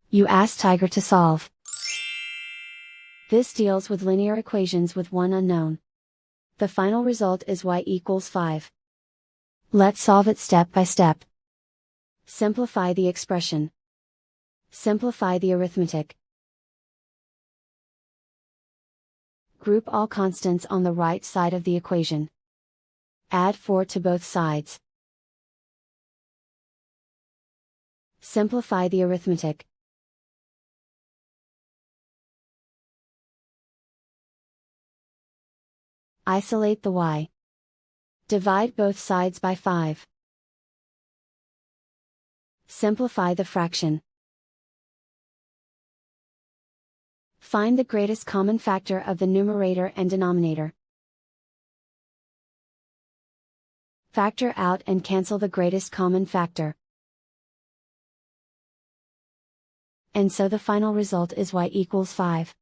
You ask Tiger to solve. This deals with linear equations with one unknown. The final result is y equals 5. Let's solve it step by step. Simplify the expression. Simplify the arithmetic. Group all constants on the right side of the equation. Add 4 to both sides. Simplify the arithmetic. Isolate the y. Divide both sides by 5. Simplify the fraction. Find the greatest common factor of the numerator and denominator. Factor out and cancel the greatest common factor. And so the final result is y equals 5.